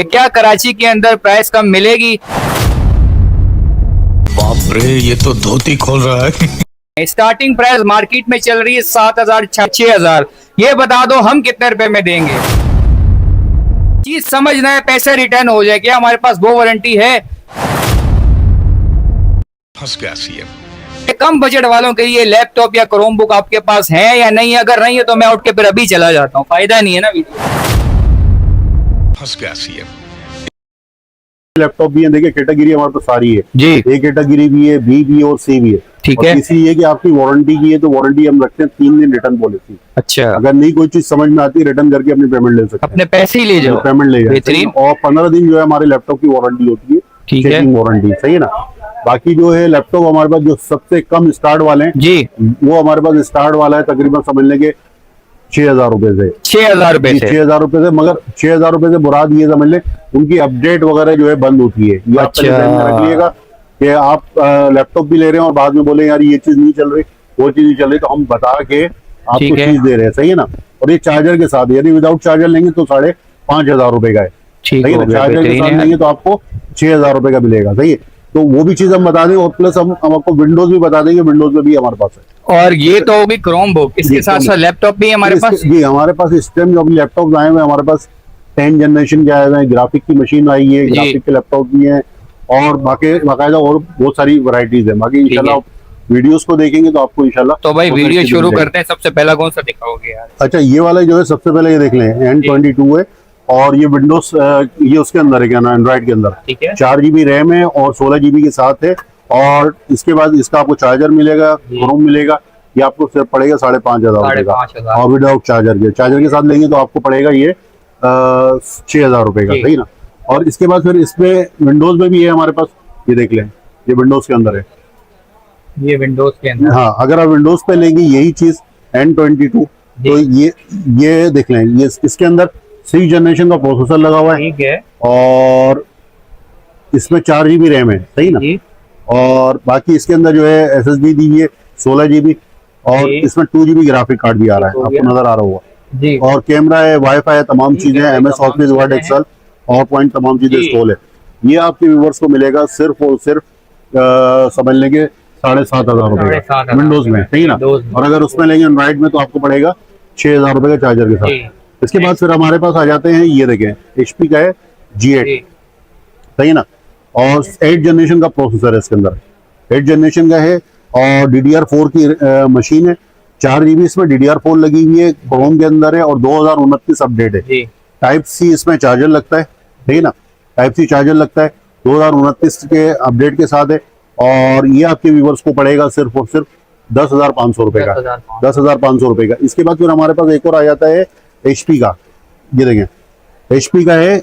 क्या कराची के अंदर प्राइस कम मिलेगी? बाप रे, ये तो धोती खोल रहा है। स्टार्टिंग प्राइस मार्केट में चल रही है 7,000 6,000। ये बता दो हम कितने रुपए में देंगे? चीज समझना है, पैसे रिटर्न हो जाए। क्या हमारे पास वो वारंटी है? फंस गया सीएम। कम बजट वालों के लिए लैपटॉप या क्रोम बुक आपके पास है या नहीं? अगर नहीं है तो मैं उठ के फिर अभी चला जाता हूँ, फायदा नहीं है ना वीडियो। फंस गया सीएम। लैपटॉप भी है, देखिए कैटेगरी हमारे पास सारी है जी। ए कैटेगरी भी है, बी भी है और सी भी है। ठीक और है। तीसरी ये कि आपकी वारंटी की है तो वारंटी हम रखते हैं 3 दिन रिटर्न पॉलिसी। अच्छा, अगर नहीं कोई चीज समझ में आती रिटर्न करके अपनी पेमेंट ले सकते अपने पैसे ही ले हैं, जाओ। पेमेंट ले जाए। बेहतरीन। और 15 दिन जो है हमारे लैपटॉप की वारंटी होती है, ठीक है। चेकिंग वारंटी, सही है ना। बाकी जो है लैपटॉप हमारे पास जो सबसे कम स्टार्ट वाले हैं जी, वो हमारे पास स्टार्ट वाला है तकरीबन समझ लेंगे 6,000 रुपए से। 6,000 रुपए से। 6,000 रुपए से, मगर 6,000 रुपए से मुराद ये समझ ले उनकी अपडेट वगैरह जो है बंद होती है। ये आप पहले ध्यान में रख लिएगा कि आप लैपटॉप भी ले रहे हैं और बाद में बोले यार ये चीज नहीं चल रही, वो चीज नहीं चल रही, तो हम बता के आपको ठीक है। चीज दे रहे हैं, सही है ना। और ये चार्जर के साथ, यदि विदाउट चार्जर लेंगे तो 5,500 रुपए का है, ठीक सही है हो ना। गया, चार्जर के बेहतरीन साथ है। लेंगे तो आपको 6,000 रुपए का मिलेगा, सही है। तो वो भी चीज हम बता दें और प्लस हम आपको विंडोज भी बता देंगे, विंडोज में भी हमारे पास है। और ये तो होगी क्रोम बुक, इसके जी, साथ Chromebook। साथ लैपटॉप भी है हमारे पास। जी, हमारे पास इस टाइम जो अभी लैपटॉप आए हुए हैं, हमारे पास 10 जनरेशन के आए हुए हैं, ग्राफिक की मशीन आई है, जी। ग्राफिक के लैपटॉप भी हैं और बाकायदा और बहुत सारी वैरायटीज है। बाकी इंशाल्लाह आप वीडियोस को देखेंगे तो आपको इंशाल्लाह तो भाई बहुत सारी वीडियो चीजें शुरू मिलेंगी। करते हैं। सबसे पहला कौन सा दिखाओगे यार? अच्छा, ये वाला जो है सबसे पहले ये देख लें, N22 है और ये विंडोज ये उसके अंदर है, क्या ना, एंड्रॉइड के अंदर। ठीक है। 4 GB रैम है और 16 GB के साथ है। और इसके बाद इसका आपको चार्जर मिलेगा, क्रोम मिलेगा। ये आपको सिर्फ पड़ेगा 5,500 रुपए का, 5,500। और विदाउट चार्जर के साथ लेंगे तो आपको पड़ेगा ये 6,000 रुपए का, सही ना। और इसके बाद फिर इसमें विंडोज में भी है हमारे पास, ये देख लें, ये विंडोज के अंदर है। ये विंडोज के अंदर। हाँ, अगर आप विंडोज पे लेंगे यही चीज N22 तो ये देख लें, ये इसके अंदर 6 जनरेशन का प्रोसेसर लगा हुआ है ठीक है। और इसमें 4 GB रैम है, सही ना। जी। और बाकी इसके अंदर जो है SSD दी है 16 GB और जी। इसमें 2 GB ग्राफिक कार्ड भी आ रहा है, आपको नजर आ रहा होगा। जी। और कैमरा है, वाईफाई है, तमाम ठीक चीजें, है, MS तमाम ऑफिस, वर्ड, चीजें एक्सेल, PowerPoint, तमाम चीजें जी। इंस्टॉल है। ये आपके व्यूवर्स को मिलेगा सिर्फ और सिर्फ समझ लेंगे 7,500 रुपए का 7,500 विंडोज में, सही ना। Windows में। और अगर उसमें लेंगे एंड्रॉइड में तो आपको पड़ेगा 6,000 रुपए का चार्जर के जी। साथ। इसके बाद फिर हमारे पास आ जाते हैं, ये देखें HP का है G8, जी। सही है ना। और 8 जनरेशन का प्रोसेसर है इसके अंदर, 8 जनरेशन का है और DDR4 की मशीन है। 4 GB इसमें DDR4 लगी हुई है, क्रोम के अंदर है और 2029 अपडेट है। जी। टाइप सी इसमें चार्जर लगता है, ठीक है ना। टाइप सी चार्जर लगता है, 2029 के अपडेट के साथ है। और ये आपके व्यूवर्स को पड़ेगा सिर्फ और सिर्फ 10,500 रुपए का, 10,500 रुपए का। इसके बाद फिर हमारे पास एक और आ जाता है HP का, ये देखें HP का है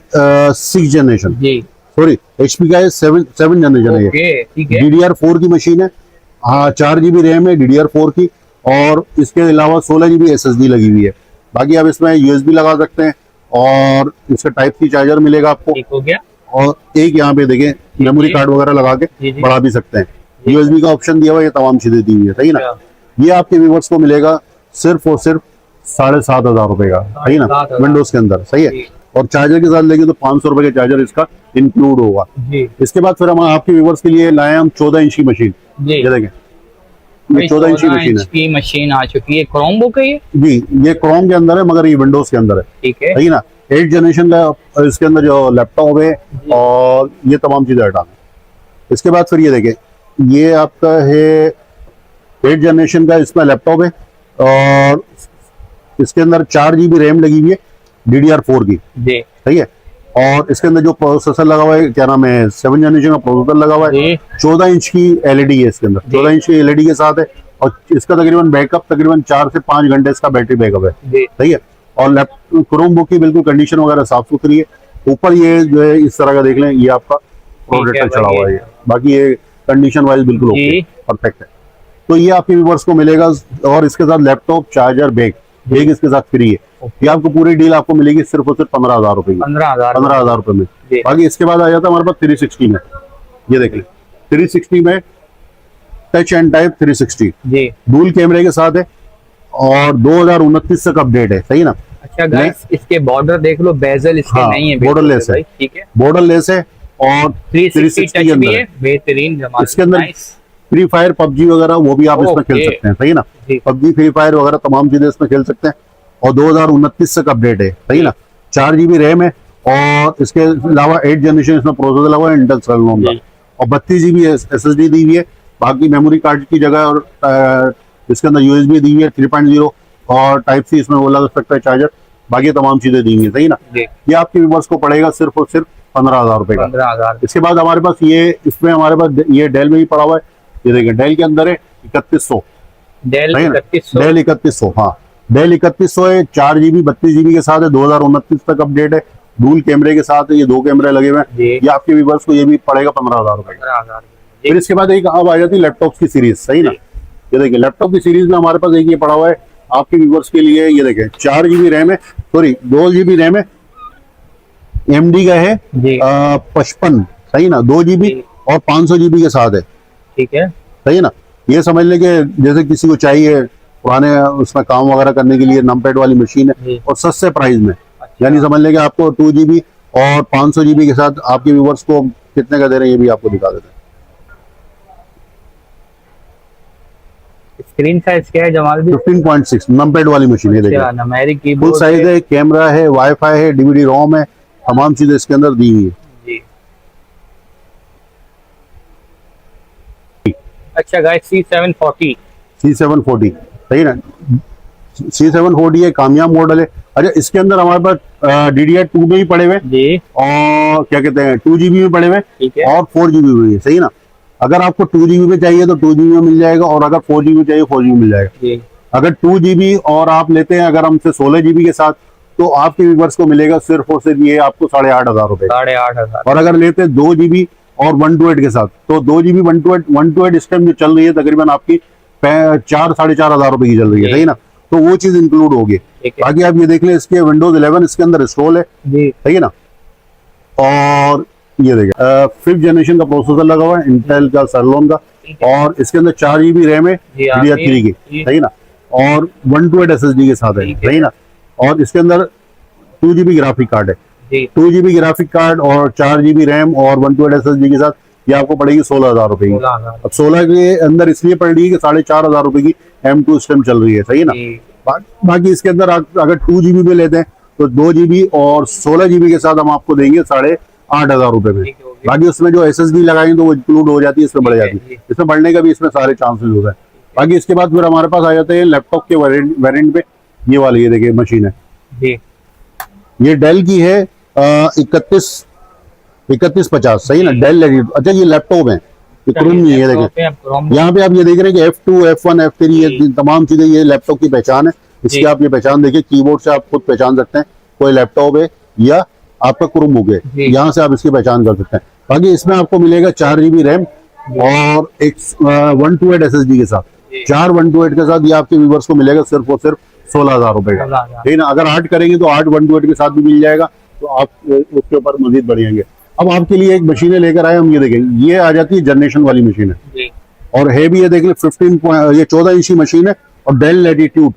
6 जनरेशन, जी। सॉरी HP का है 7 जनरेशन है ये। ओके, ठीक है। DDR4 की मशीन है, हाँ 4 GB रैम है DDR4 की और इसके अलावा 16 GB SSD लगी हुई है। बाकी आप इसमें USB लगा सकते हैं और इसका टाइप सी चार्जर मिलेगा आपको। ठीक हो गया। और एक यहाँ पे देखें मेमोरी कार्ड वगैरह लगा के जी, जी। बढ़ा भी सकते हैं, USB का ऑप्शन दिया हुआ है, ये तमाम चीजें दी हुई है, सही ना। ये आपके व्यूवर्स को मिलेगा सिर्फ और सिर्फ 7,500 रुपए का, सही ना, 7,500 विंडोज के अंदर, सही है। जी। और चार्जर के साथ लेंगे तो 500 रुपए का चार्जर इसका इंक्लूड होगा। जी। इसके बाद फिर हम आपके व्यूवर्स के लिए लाए हम 14 इंच की मशीन, जी। ये देखें, ये 14 इंच की मशीन है की मशीन आ चुकी है। क्रोम बुक है ये? जी। ये क्रोम के अंदर है मगर ये विंडोज के अंदर है, ठीक है। सही ना। 8 जनरेशन का इसके अंदर जो लैपटॉप है और ये तमाम चीजें हटाना। इसके बाद फिर ये देखें, ये आपका है 8 जनरेशन का इसमें लैपटॉप है और इसके अंदर 4 GB रैम लगी हुई है DDR4 की, जी। सही है। और इसके अंदर जो प्रोसेसर लगा हुआ है, क्या नाम है, 7 जनरेशन का प्रोसेसर लगा हुआ है। जी। 14 इंच की LED है इसके अंदर, 14 इंच की LED के साथ है। और इसका तकरीबन बैकअप तकरीबन 4 से 5 घंटे इसका बैटरी बैकअप है, जी। सही है। और लैपटॉप क्रोम बुक की बिल्कुल कंडीशन वगैरह साफ सुथरी है। ऊपर ये जो है इस तरह का देख लें, ये आपका प्रोटेक्टर चढ़ा हुआ है ये। बाकी ये कंडीशन वाइज बिल्कुल ओके, परफेक्ट है। तो ये आपके व्यूवर्स को मिलेगा और इसके साथ लैपटॉप, चार्जर, बैग इसके साथ फ्री है। ये आपको पूरी डील आपको मिलेगी सिर्फ और सिर्फ 15,000 रुपए की, 15,000 रुपए में। बाकी इसके बाद आ जाता है हमारे पास 360 में, ये देख लें 360 में touch and type 360 G. Dual कैमरे के साथ है और 2029 तक अपडेट है, सही ना। अच्छा गाइस, इसके बॉर्डर देख लो, बेजल इसके हाँ, नहीं है, borderless है। भाई, ठीक है। बॉर्डर लेस है और 360 360 टच के भी अंदर है, बेहतरीन जमाल। इसके अंदर नाइस। फ्री फायर पबजी वगैरह वो भी आप इसमें खेल ओके। सकते हैं, सही ना। जी। पबजी फ्री फायर वगैरह तमाम चीजें इसमें खेल सकते हैं और 2029 तक अपडेट है, सही ना। 4 GB रैम है और इसके अलावा 8 जनरेशन इसमें प्रोसेसर लगा हुआ है इंटेल सेलेनोन का जी। और 32 GB SSD दी हुई है। बाकी मेमोरी कार्ड की जगह और इसके अंदर USB दी हुई है 3.0 और टाइप सी इसमें वो लग सकता है चार्जर, बाकी तमाम चीजें दी हुई है, सही ना। जी। ये आपके व्यूअर्स को पड़ेगा सिर्फ और सिर्फ 15,000 रुपए का। 15,000। इसके बाद हमारे पास इसमें हमारे पास ये डेल में ही पड़ा हुआ है, ये देखिए डेल के अंदर है 3100, डेल सही ना? 3100। डेल 3100, हाँ डेल 3100 है, 4 GB 32 GB के साथ है, 2029 तक अपडेट है, डुअल कैमरे के साथ है, ये 2 कैमरे लगे हुए हैं। जी। ये आपके व्यूअर्स को ये भी पड़ेगा 15,000 रुपए का। 15,000। फिर इसके बाद एक अब आ जाती है लैपटॉप की सीरीज, सही ना। ये देखिए लैपटॉप की सीरीज में हमारे पास एक ये पड़ा हुआ है आपके व्यूअर्स के लिए, ये देखिए 4 GB रैम है, सॉरी 2 GB रैम है, AMD का है जी। 55, सही ना, 2 GB जी। और 500 GB के साथ है, ठीक है। सही है ना। ये समझ ले कि जैसे किसी को चाहिए पुराने उसमें काम वगैरह करने के लिए नमपैड वाली मशीन है जी। और सस्ते प्राइस में, अच्छा। यानी समझ ले कि आपको 2 GB और 500 GB के साथ आपके व्यूवर्स को कितने का दे रहे हैं ये भी आपको दिखा देते हैं। स्क्रीन साइज क्या है जमाल भी? 15.6 नमपैड वाली मशीन है, देखिए न्यूमेरिक फुल कीबोर्ड साइज है, कैमरा है, वाईफाई है, DVD रोम है, तमाम चीजें इसके अंदर दी हुई है। जी। अच्छा गाइस, C740, सही ना, C740 है, कामयाब मॉडल है। अच्छा इसके अंदर हमारे पास DDR2 में ही पड़े हुए हैं जी। और क्या कहते हैं 2 GB में पड़े हुए हैं ठीक है। और 4 GB में है, सही ना। अगर आपको 2 GB में चाहिए तो 2 GB में मिल जाएगा और अगर 4 GB में चाहिए 4 GB में मिल जाएगा। जी। अगर 2 GB और आप लेते हैं अगर हमसे 16 GB के साथ तो आपके व्यूअर्स को मिलेगा सिर्फ और सिर्फ ये आपको 8,500 रुपए का। 8,500। और अगर लेते हैं 2 GB और 128 के साथ तो 2 GB 128 इस टाइम जो चल रही है तकरीबन आपकी 4,500 रुपए की चल रही है, सही ना। तो वो चीज इंक्लूड होगी। ठीक है। बाकी आप ये देख लें इसके विंडोज 11 इसके अंदर इंस्टॉल है, जी। सही है ना। और ये देखिए 5th जनरेशन का प्रोसेसर लगा हुआ है इंटेल का सेलेनोन का और इसके अंदर 4 GB रैम है जी, DDR3 की, सही ना, और 128 SSD के साथ है, सही ना। और इसके अंदर 2 GB ग्राफिक कार्ड है, जी। 2 GB ग्राफिक कार्ड और 4 GB रैम और 128 SSD के साथ ये आपको पड़ेगी 16,000 रुपए की। 16,000। अब 16 के अंदर इसलिए पड़ रही है कि 4,500 रुपए की M2 सिस्टम चल रही है, सही है ना। जी। बाकी इसके अंदर अगर 2 GB में लेते हैं तो 2 GB और 16 GB के साथ हम आपको देंगे 8,500 रुपए में। ठीक है, ओके। बाकी उसमें जो SSD लगाएंगे तो वो इंक्लूड हो जाती है, इसमें बढ़ ठीक है, जाती है, जी। इसमें बढ़ने का भी इसमें सारे चांसेस होते हैं। बाकी इसके बाद फिर हमारे पास आ जाते हैं लैपटॉप के वेरिएंट पे, ये वाली ये देखिए मशीन है, जी। ये डेल की है 3150, सही ना, डेल लेजिट। अच्छा ये लैपटॉप है, ये क्रोम नहीं है, ये देखें यहाँ पे आप ये देख रहे हैं कि F2 F1 F3 ये तमाम चीजें ये लैपटॉप की पहचान है। इसकी आप ये पहचान देखिए, कीबोर्ड से आप खुद पहचान सकते हैं कोई लैपटॉप है या आपका क्रोम हो गया, यहाँ से आप इसकी पहचान कर सकते हैं। बाकी इसमें आपको मिलेगा 4 GB रैम और एक 128 SSD के साथ, 4 128 के साथ ये आपके व्यूवर्स को मिलेगा सिर्फ और सिर्फ 16,000 रुपए का। लेकिन अगर 8 करेंगे तो 8 128 के साथ भी मिल जाएगा, तो आप उसके ऊपर मजीद बढ़ जाएंगे। अब आपके लिए एक मशीनें लेकर आए हम, ये देखें ये आ जाती है जनरेशन वाली मशीन है जी। और है भी ये देख लें 14 इंच की मशीन है और डेल लैटिट्यूड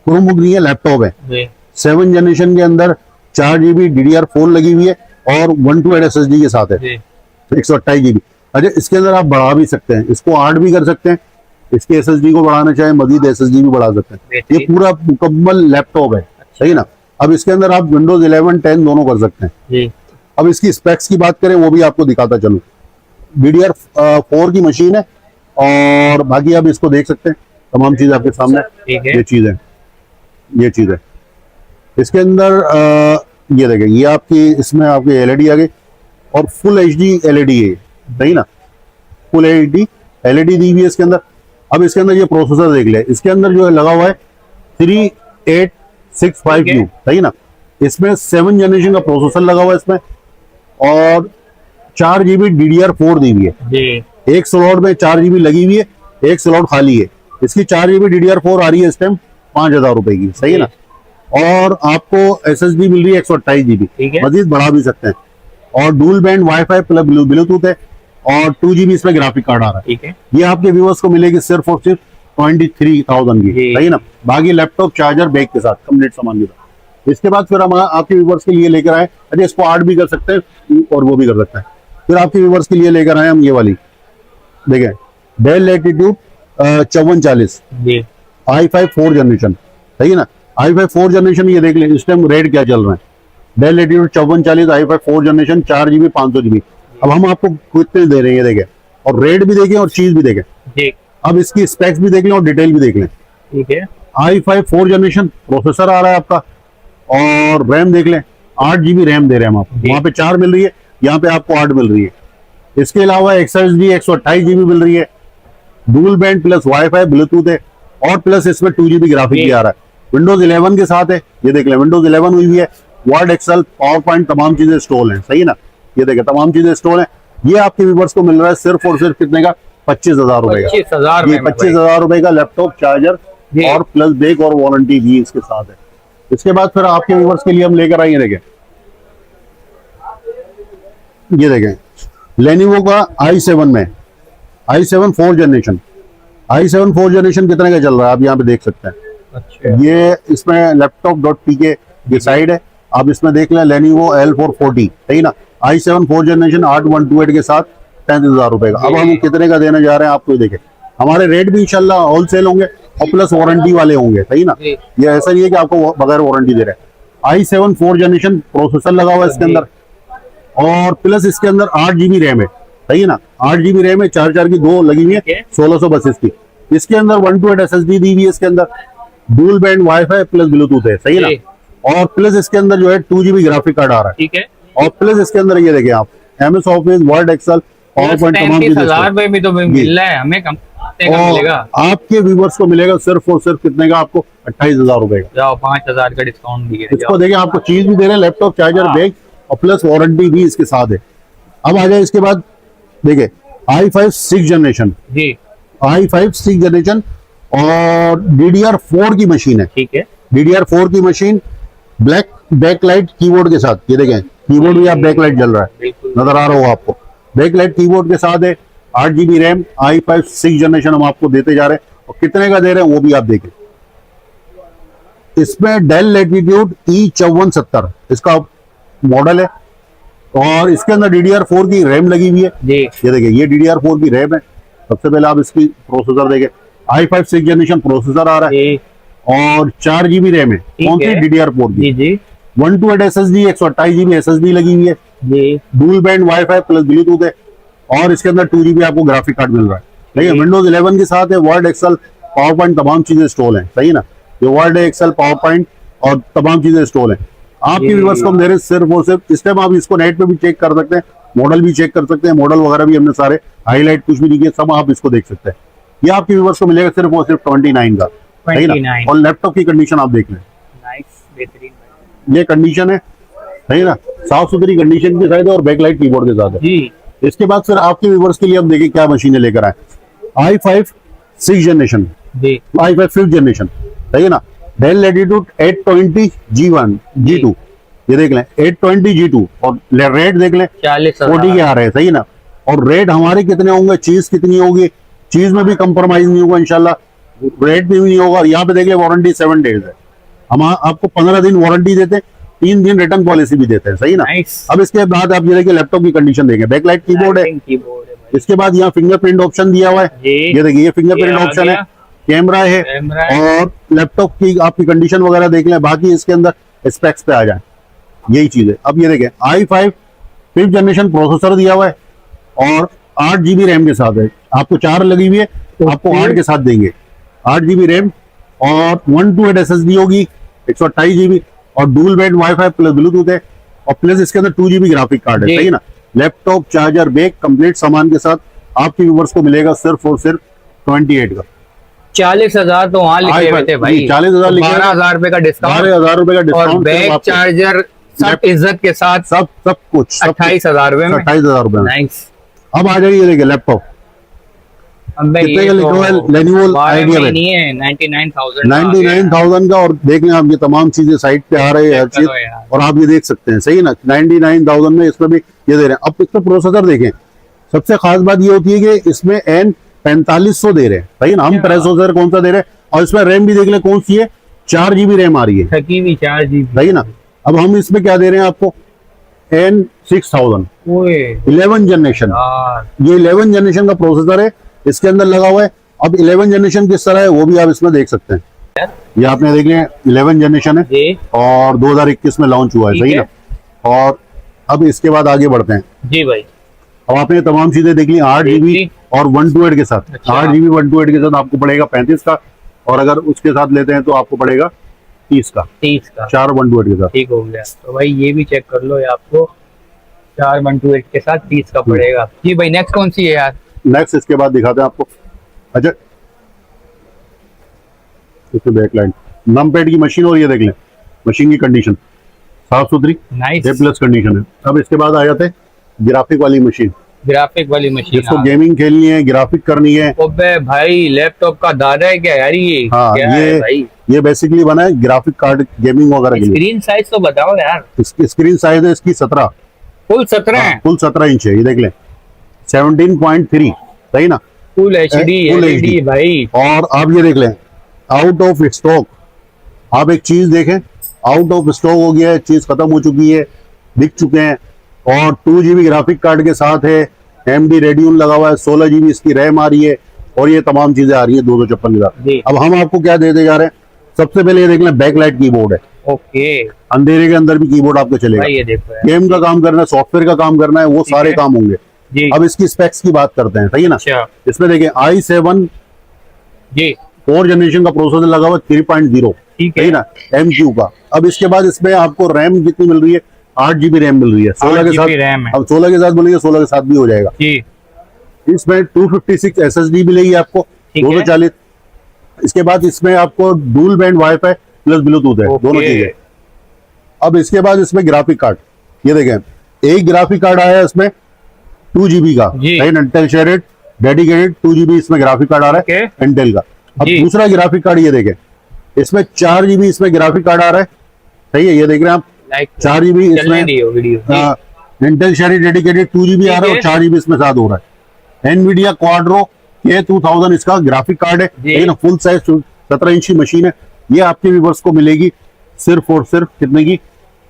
क्रोमबुक नहीं है, लैपटॉप है। 7 जनरेशन के अंदर 4 GB DDR4 लगी हुई है और 128 SSD के साथ है, 128 GB। अच्छा इसके अंदर आप बढ़ा भी सकते हैं, इसको 8 भी कर सकते हैं, इसके SSD को बढ़ाना चाहे मजीद SSD भी बढ़ा सकते हैं। ये पूरा मुकम्मल लैपटॉप है, सही ना। अब इसके अंदर आप विंडोज 11 10 दोनों कर सकते हैं जी। अब इसकी स्पेक्स की बात करें वो भी आपको दिखाता चलूं। DDR4 की मशीन है और बाकी आप इसको देख सकते हैं, तमाम चीज आपके सामने, ये चीज है, ये चीज है। इसके अंदर ये देखें, ये आपकी इसमें आपकी LED आ गई और फुल HD LED है, सही ना, फुल HD LED दी हुई है इसके अंदर। अब इसके अंदर ये प्रोसेसर देख ले, इसके अंदर जो है लगा हुआ है 3865U, सही ना। इसमें 7 जनरेशन का प्रोसेसर लगा हुआ है इसमें और 4 GB DDR4 दी हुई है जी। एक स्लॉट में 4 GB लगी हुई है, एक स्लॉट खाली है। इसकी 4 GB DDR4 आ रही है इस टाइम 5,000 रुपए की, सही है ना। और आपको SSD मिल रही है 128 GB, मजीद बढ़ा भी सकते हैं। और dual band WiFi plus Bluetooth है और 2 GB इसमें ग्राफिक कार्ड आ रहा है, ठीक है। ये आपके व्यूअर्स को मिलेगी सिर्फ और सिर्फ 23,000 की, सही ना। बाकी लैपटॉप चार्जर बैग के साथ कंप्लीट सामान के साथ इसके बाद फिर हम आपके व्यूवर्स के लिए लेकर आए, अच्छा इसको 8 भी कर सकते हैं और वो भी कर सकते हैं। फिर आपके व्यूवर्स के लिए लेकर आए हम ये वाली, देखें डेल लैटिट्यूड 5440 जी i5 4 जनरेशन, सही है ना। i5 4 जनरेशन ये देख लें इस टाइम रेट क्या चल रहा है। Dell Latitude 5440 i5 4 generation 4GB 500GB। अब हम आपको कितने दे रहे हैं ये देखें, और रेट भी देखें और चीज भी देखें। जी अब इसकी स्पेक्स भी देख लें और डिटेल भी देख लें। ठीक है, i5 4 जनरेशन प्रोसेसर आ रहा है आपका, और रैम देख लें 8GB रैम दे रहे हैं हम आपको, वहां पे 4 मिल रही है, यहाँ पे आपको 8 मिल रही है। इसके अलावा XSD 128GB मिल रही है, dual band plus wifi Bluetooth है, और प्लस इसमें 2GB ग्राफिक भी आ रहा है, विंडोज 11 के साथ है। ये देख लें विंडोज 11 हुई है, वर्ड एक्सेल पावर पॉइंट तमाम चीजें इंस्टॉल हैं, सही ना। ये देखें तमाम चीजें इंस्टॉल हैं। ये आपके व्यूवर्स को मिल रहा है सिर्फ और सिर्फ कितने का, 25,000 रुपए का। 25,000 ये 25,000 रुपए का लैपटॉप, चार्जर और प्लस बैग और वारंटी भी इसके साथ है। इसके बाद फिर आपके व्यूवर्स के लिए हम लेकर आएंगे, देखें ये देखें लेनोवो का i7 में i7 4 जनरेशन, i7 4 जनरेशन कितने का चल रहा है आप यहाँ पे देख सकते हैं। अच्छा ये इसमें laptop.pk ये साइड है, आप इसमें देख लें लेनोवो L440, सही ना। i7 4 जनरेशन 8128 के साथ 35,000 रुपए का। अब हम कितने का देने जा रहे हैं आपको, देखें हमारे रेट भी इंशाल्लाह होलसेल होंगे और प्लस वारंटी वाले होंगे, सही ना। ये ऐसा नहीं है कि आपको बगैर वारंटी दे रहे हैं। i7 4 जनरेशन प्रोसेसर लगा हुआ है इसके अंदर, और प्लस इसके अंदर 8GB रैम है, सही है ना। 8GB रैम है, 4 की 2 लगी हुई है 1632 की। इसके अंदर 128 SSD दी हुई है, इसके अंदर dual band WiFi plus Bluetooth है, सही है ना। और प्लस इसके अंदर जो है 2GB ग्राफिक कार्ड आ रहा है, ठीक है। और प्लस इसके अंदर ये देखें आप MS Office, Word Excel, PowerPoint तमाम चीजें। 35,000 में भी तो मिल रहा है हमें, कम मिलेगा। आपके व्यूवर्स को मिलेगा सिर्फ और सिर्फ कितने का, आपको 28,000 रुपए का। जाओ 5,000 का डिस्काउंट भी है। इसको देखिए आपको चीज भी दे रहे हैं, लैपटॉप, चार्जर, बैग और प्लस वारंटी भी इसके साथ है। अब आ जाए इसके बाद देखिए i5 6 जनरेशन जी, i5 6 जनरेशन और DDR4 की मशीन है, ठीक है। DDR4 की मशीन, ब्लैक बैकलाइट कीबोर्ड के साथ। ये देखें कीबोर्ड भी आप बैकलाइट जल रहा है, नजर आ रहा होगा आपको, बैकलाइट कीबोर्ड के साथ है। 8GB रैम, i5 6 जनरेशन हम आपको देते जा रहे हैं, और कितने का दे रहे हैं वो भी आप देखें। इसमें डेल लैटिट्यूड E5470 इसका मॉडल है, और इसके अंदर DDR4 की रैम लगी हुई है जी। ये देखिए ये DDR4 की रैम है। सबसे पहले आप इसकी प्रोसेसर देखें, i5 6 जनरेशन प्रोसेसर आ रहा है, और 4GB रैम है, कौन सी, DDR4 की जी। 128 SSD 128GB SSD लगी हुई है जी, dual band WiFi plus Bluetooth है, और इसके अंदर 2GB आपको ग्राफिक कार्ड मिल रहा है, ठीक है। विंडोज 11 के साथ है, वर्ड एक्सेल पावर पॉइंट तमाम चीजें इंस्टॉल है, सही ना। ये वर्ड एक्सेल पावर पॉइंट और तमाम चीजें इंस्टॉल है। आपकी व्यूअर्स को मेरे सिर्फ और सिर्फ इस टाइम आप इसको नेट पे भी चेक कर सकते हैं, मॉडल भी चेक कर सकते हैं, मॉडल वगैरह भी हमने सारे हाईलाइट कुछ भी नहीं किए, सब आप इसको देख सकते हैं। ये आपकी व्यूअर्स को मिलेगा सिर्फ और सिर्फ 29 का, सही ना। और लैपटॉप की कंडीशन आप देख लें, ये कंडीशन है, सही ना, साफ सुथरी कंडीशन के साथ है, और बैकलाइट कीबोर्ड के साथ है। इसके बाद फिर आपके व्यूअर्स के लिए हम देखें क्या मशीनें लेकर आए। i5 6 generation, i5 5th generation, सही है ना। डेल लैटिट्यूड 820 G1 G2, ये देख लें 820 G2, और रेट देख लें 40 के आ रहे हैं, सही ना। और रेट हमारे कितने होंगे, चीज कितनी होगी, चीज में भी कंप्रोमाइज नहीं होगा इंशाल्लाह, रेट भी नहीं होगा। यहाँ पे देख ले वारंटी 7 डेज है, हम आपको 15 दिन वारंटी देते हैं, 3 दिन रिटर्न पॉलिसी भी देते हैं, सही ना। अब इसके बाद आप ये देखिए लैपटॉप की कंडीशन देखें, बैकलाइट कीबोर्ड है, इसके बाद यहाँ फिंगरप्रिंट ऑप्शन दिया हुआ है, ये देखिए ये फिंगरप्रिंट ऑप्शन है, कैमरा है, और लैपटॉप की आपकी कंडीशन वगैरह देख लें। बाकी इसके अंदर स्पेक्स पे आ जाए, यही चीज है। अब ये देखें i5 5th जनरेशन प्रोसेसर दिया हुआ है, और 8GB रैम के साथ है, आपको 4 लगी हुई है, आपको 8 के साथ देंगे। 8GB रैम और 128 SSD होगी 128GB, और dual band WiFi plus Bluetooth है, और प्लस इसके अंदर 2GB ग्राफिक कार्ड है, सही ना। लैपटॉप, चार्जर, बैग कंप्लीट सामान के साथ आपके व्यूअर्स को मिलेगा सिर्फ और सिर्फ 28 का। 40,000 तो वहाँ लिखे हुए थे भाई, 40,000 लिखे, 12,000 रुपए का डिस्काउंट, 12,000 रुपए का डिस्काउंट, और बैग, चार्जर सब इज्जत के साथ, सब कुछ 28,000 रुपए में, 28,000 रुपए में। नाइस। अब आ जाइए देखिए लैपटॉप कितने का लिखा हुआ है, लेनोवो आइडिया में नहीं है 99,000 99,000 का। और देख लें आप ये तमाम चीजें साइट पे आ रही है हर चीज, और आप ये देख सकते हैं, सही ना। 99,000 में इसमें भी ये दे रहे हैं। अब इसमें प्रोसेसर देखें, सबसे खास बात ये होती है कि इसमें N 4500 दे रहे हैं, सही ना। हम प्रोसेसर कौन सा दे रहे हैं, और इसमें रैम भी देख लें कौन सी है, 4 GB रैम आ रही है, थकी हुई 4 GB। सही ना। अब हम इसमें क्या दे रहे हैं आपको, N6000 11 जनरेशन। ये 11 जनरेशन का प्रोसेसर है, इसके अंदर लगा हुआ है। अब 11 जनरेशन किस तरह है वो भी आप इसमें देख सकते हैं। ये आपने देख लिया 11 जनरेशन है और 2021 में लॉन्च हुआ है, सही ना। और अब इसके बाद आगे बढ़ते हैं जी भाई। अब आपने तमाम चीजें देख ली 8 GB और 128 के साथ। अच्छा। 8 GB 128 के साथ आपको पड़ेगा 35 का, और अगर उसके साथ लेते हैं तो आपको पड़ेगा 30 का। 30 का 4 128 के साथ। ठीक हो गया। तो भाई ये भी चेक कर लो, ये आपको 4 128 के साथ 30 का पड़ेगा। जी भाई नेक्स्ट कौन सी है यार? नेक्स्ट इसके बाद दिखाते हैं आपको। अच्छा, इसमें बैकलाइट नमपैड की मशीन, और ये देख लें मशीन की कंडीशन साफ सुथरी, नाइस A+ कंडीशन है। अब इसके बाद आ जाते हैं ग्राफिक वाली मशीन। ग्राफिक वाली मशीन। जिसको गेमिंग खेलनी है, ग्राफिक करनी है। ओबे भाई लैपटॉप का दादा है क्या यार ये? हाँ, क्या है भाई? ये बेसिकली बना है ग्राफिक कार्ड गेमिंग वगैरह के लिए। स्क्रीन साइज तो बताओ यार। इसकी स्क्रीन साइज है इसकी 17, फुल 17 है। फुल 17 इंच है। ये देख लें 17.3, सही ना। Full HD Full LED HD। भाई। और आप ये देख लें आउट ऑफ स्टॉक। आप एक चीज देखें, आउट ऑफ स्टॉक हो गया है, चीज खत्म हो चुकी है, बिक चुके हैं। और 2 GB ग्राफिक कार्ड के साथ है, AMD Radeon लगा हुआ है, 16 GB इसकी रैम आ रही है, और ये तमाम चीजें आ रही है 256 के साथ। अब हम आपको क्या देते जा रहे हैं, सबसे पहले ये देख लें बैकलाइट कीबोर्ड है। ओके, अंधेरे के अंदर भी कीबोर्ड आपको चलेगा। ये देखो यार। गेम का काम करना है, सॉफ्टवेयर का काम करना है, वो सारे काम होंगे। जी। अब इसकी स्पेक्स की बात करते हैं, सही है ना। अच्छा। इसमें देखिए i7 जी 4 जनरेशन का प्रोसेसर लगा हुआ 3.0, ठीक सही है ना, MQ का। अब इसके बाद इसमें आपको रैम कितनी मिल रही है, 8 GB रैम मिल रही है। 16 के साथ रैम है। अब 16 के साथ बोलेंगे 16 के साथ भी हो जाएगा। जी। इसमें 256 SSD मिलेगी आपको, ठीक है। 240। इसके बाद इसमें आपको dual band WiFi plus Bluetooth है, दोनों चीजें। अब इसके बाद इसमें ग्राफिक कार्ड, ये देखें एक ग्राफिक कार्ड आया है इसमें 2 GB का, इंटेल शेडेड डेडिकेटेड 2 GB इसमें ग्राफिक कार्ड आ रहा है इंटेल का। अब दूसरा ग्राफिक कार्ड ये देखें, इसमें 4 GB इसमें ग्राफिक कार्ड आ रहा है, सही है। ये देख रहे हैं आप 4 GB इसमें इंटेल शेडेड डेडिकेटेड 2 GB आ रहा है, और 4 GB इसमें साथ हो रहा है। एनवीडिया क्वाड्रो K2000 इसका ग्राफिक कार्ड है, लेकिन फुल साइज 17 इंच की मशीन है। ये आपके व्यूअर्स को मिलेगी सिर्फ और सिर्फ कितने की,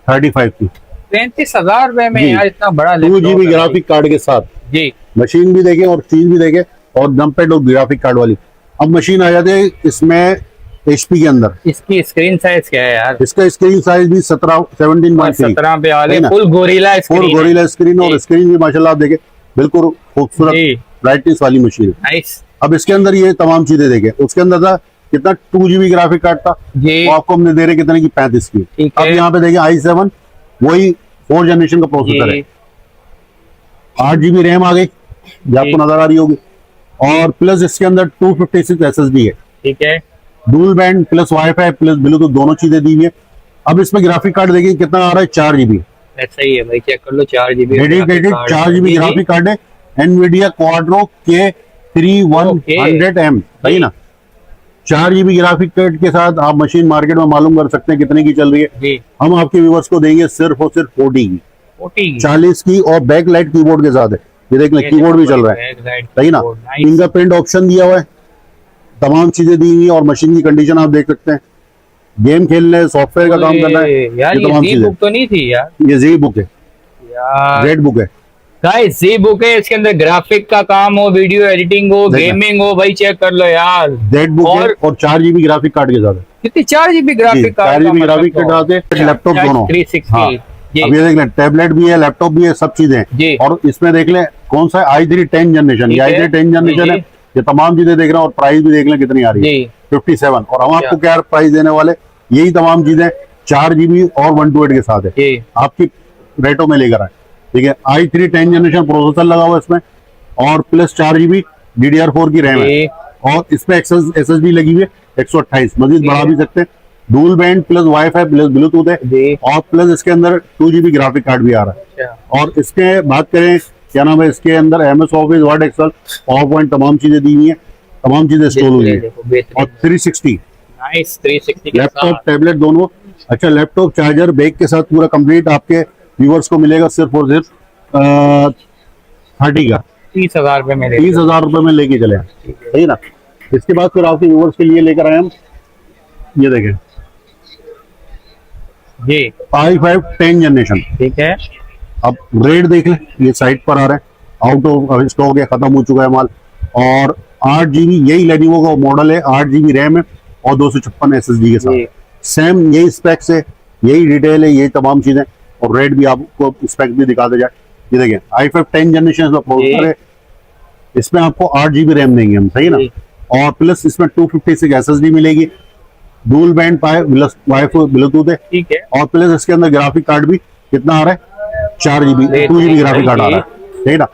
35 की। 35,000 रुपए में यार, इतना बड़ा 2 GB ग्राफिक कार्ड के साथ। जी। मशीन भी देखें और चीज भी देखें, और नमपैड और ग्राफिक कार्ड वाली। अब मशीन आ जाती है इसमें HP के अंदर। इसकी स्क्रीन साइज क्या है यार? इसका स्क्रीन साइज भी 17 पे आ गए, full gorilla screen. Full gorilla screen, और स्क्रीन भी माशाल्लाह आप देखें बिल्कुल खूबसूरत ब्राइटनेस वाली मशीन है। नाइस। अब इसके अंदर ये तमाम चीजें देखें। उसके अंदर था कितना, 2 GB ग्राफिक कार्ड था, वो आपको हमने दे रहे कितने की, 35 की। अब यहाँ पे देखें i7 वही 4 जनरेशन का प्रोसेसर है, 8 GB रैम आ गई, ये आपको नजर आ रही होगी। और प्लस इसके अंदर 256 SSD है, ठीक है। Dual band plus wifi plus Bluetooth दोनों चीजें दी हुई है। अब इसमें ग्राफिक कार्ड देखिए कितना आ रहा है, 4 GB। ऐसा ही है भाई, चेक कर लो, 4 GB dedicated 4 GB graphic card है। एनवीडिया क्वाड्रो K3100M, सही ना। 4 GB ग्राफिक कार्ड के साथ आप मशीन मार्केट में मालूम कर सकते हैं कितने की चल रही है। हम आपके व्यूअर्स को देंगे सिर्फ और सिर्फ 40 की, 40 की, और बैकलाइट कीबोर्ड के साथ है। ये देख लें कीबोर्ड भी चल रहा है, सही ना। फिंगरप्रिंट ऑप्शन दिया हुआ है, तमाम चीजें दी हुई है, और मशीन की कंडीशन आप देख सकते हैं। गेम खेलना है, सॉफ्टवेयर का काम करना है, यार ये तमाम चीजें। बुक तो नहीं थी यार, ये जी बुक है यार, जेड बुक है गाइस। जी बुक है, इसके अंदर ग्राफिक का काम हो, वीडियो एडिटिंग हो, गेमिंग हो, भाई चेक कर लो यार। जेड बुक है, और 4 GB ग्राफिक कार्ड के साथ है। कितनी 4 GB graphic card? 4 GB graphic card आते हैं, लैपटॉप दोनों। 360। अब ये देख लें टैबलेट भी है, लैपटॉप भी है, सब चीजें। और इसमें देख लें कौन सा i3 10 जनरेशन, ये i3 10 जनरेशन है। ये तमाम चीजें देख रहे हैं, और प्राइस भी देख लें कितनी आ रही है, 57। और हम आपको क्या प्राइस देने वाले, यही तमाम चीजें 4 GB और 128 के साथ है, आपकी रेटों में लेकर आए। ठीक है, i3 10 जनरेशन प्रोसेसर लगा हुआ है इसमें, और प्लस 4 GB DDR4 की रैम है, और इसमें SSD लगी हुई है 128, मजीद बढ़ा भी सकते हैं। Dual band plus wifi plus Bluetooth है, और प्लस इसके अंदर 2 GB ग्राफिक कार्ड भी आ रहा है। और इसके बात करें क्या नाम है, इसके अंदर MS Office, Word, Excel, PowerPoint तमाम चीजें दी हुई है, तमाम चीजें इंस्टॉल हुई है। और 360 लैपटॉप टैबलेट दोनों। अच्छा, लैपटॉप चार्जर बैग के साथ पूरा कंप्लीट आपके व्यूअर्स को मिलेगा सिर्फ और सिर्फ 30 का, 30,000 रुपए में, 30,000 रुपए में लेके चले, सही ना। इसके बाद फिर आपके व्यूअर्स के लिए लेकर आए हम, ये देखें जी i5 10 जनरेशन। ठीक है। अब रेट देख लें, ये साइट पर आ रहा है, आउट ऑफ स्टॉक है, खत्म हो चुका है माल। और 8 GB यही लेनोवो का मॉडल है, 8 GB रैम है और 256 SSD के साथ। सेम यही स्पेक्स है, यही डिटेल है, यही तमाम चीजें। और रेट भी आपको स्पेक भी दिखाते जाए। ये देखिए i5 10 जनरेशन प्रोसेसर है, इसमें आपको 8 GB रैम देंगे हम, सही ना। और प्लस इसमें 256 SSD मिलेगी, डुअल बैंड वाईफाई ब्लूटूथ है। ठीक है। और प्लस इसके अंदर ग्राफिक कार्ड भी कितना आ रहा है, 4 GB 2 GB ग्राफिक कार्ड आ रहा है, ठीक है ना।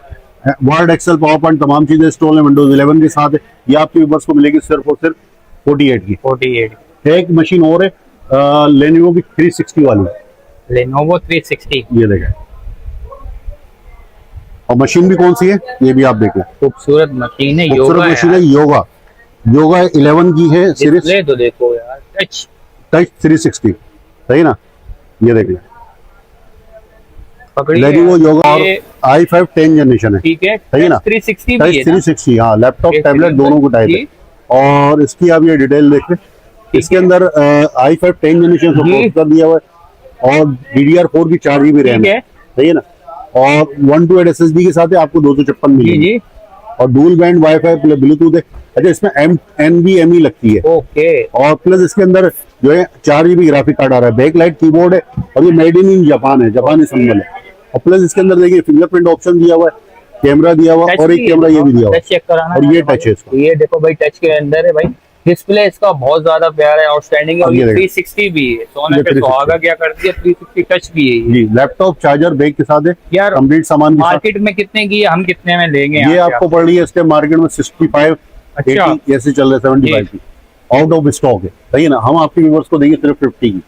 वर्ड, एक्सेल, पावर पॉइंट तमाम चीजें इंस्टॉल है विंडोज 11 के साथ है। ये आपके व्यूअर्स को मिलेगी सिर्फ और सिर्फ 48 की। 48। एक मशीन और है लेनोवो की 360 वाली, लेनोवो 360। ये देखें। और मशीन भी कौन सी है ये भी आप देख लें, खूबसूरत मशीन है, खूबसूरत योगा मशीन है। योगा 11 की है सीरीज, डिस्प्ले तो देखो यार, टच टच 360, सही ना। ये देख लें, पकड़ी लेनोवो योगा और ये i5 10 जनरेशन है, ठीक है। सही ना। 360 टच भी है ना? 360, हाँ, लैपटॉप ये टैबलेट screen दोनों को पर, टाइप है। जी। और इसकी आप ये डिटेल देख लें, इसके अंदर i5 10 जनरेशन का जी। प्रोसेसर दिया हुआ है और DDR4 की 4 GB रैम ठीक है, है। सही है ना। और 128 SSD के साथ है, आपको 256 जी मिलेगी। जी। और डुअल बैंड वाईफाई ब्लूटूथ है। अच्छा, इसमें NVMe लगती है। ओके। और प्लस इसके अंदर जो है 4 GB ग्राफिक कार्ड आ रहा है, बैकलाइट कीबोर्ड है और ये मेड इन जापान है, जापानी संबल है। और प्लस इसके अंदर देखिए फिंगरप्रिंट ऑप्शन दिया हुआ है, कैमरा दिया हुआ है और एक कैमरा ये भी दिया हुआ टच चेक कराना है। और ये है टच है इसका, ये देखो भाई, टच के अंदर है भाई। डिस्प्ले इसका बहुत ज्यादा प्यारा है, आउटस्टैंडिंग है। और ये ये देखो। 360 भी है, सोने ये पे 360 सुहागा क्या कर दिया, 360 टच भी है ये। जी। लैपटॉप, चार्जर, बैग के साथ है, यार कंप्लीट सामान के साथ। मार्केट में कितने की है, हम कितने में लेंगे ये यहाँ से आपको पड़ रही है इसके मार्केट में 65, अच्छा। 80 ऐसे चल रहे, 75 की आउट ऑफ स्टॉक है, सही है ना। हम आपके व्यूअर्स को देंगे सिर्फ 50 की।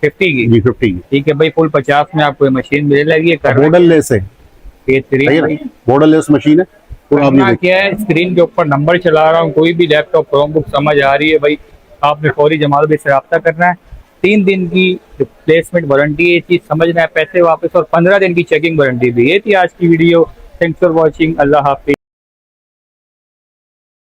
50 की? जी 50 की। ठीक है भाई, फुल 50 में आपको ये मशीन मिल लगी है। बॉर्डर लेस है, सही है ना, बॉर्डर लेस मशीन है। तो आप ये करना देखिए, क्या है, स्क्रीन के ऊपर नंबर चला रहा हूँ, कोई भी लैपटॉप क्रोमबुक समझ आ रही है भाई, आपने फौरी जमाल भाई से रब्ता करना है। 3 दिन की रिप्लेसमेंट वारंटी, ये चीज समझना है, पैसे वापस, और 15 दिन की चेकिंग वारंटी भी। ये थी आज की video. Thanks for watching. Allah Hafiz.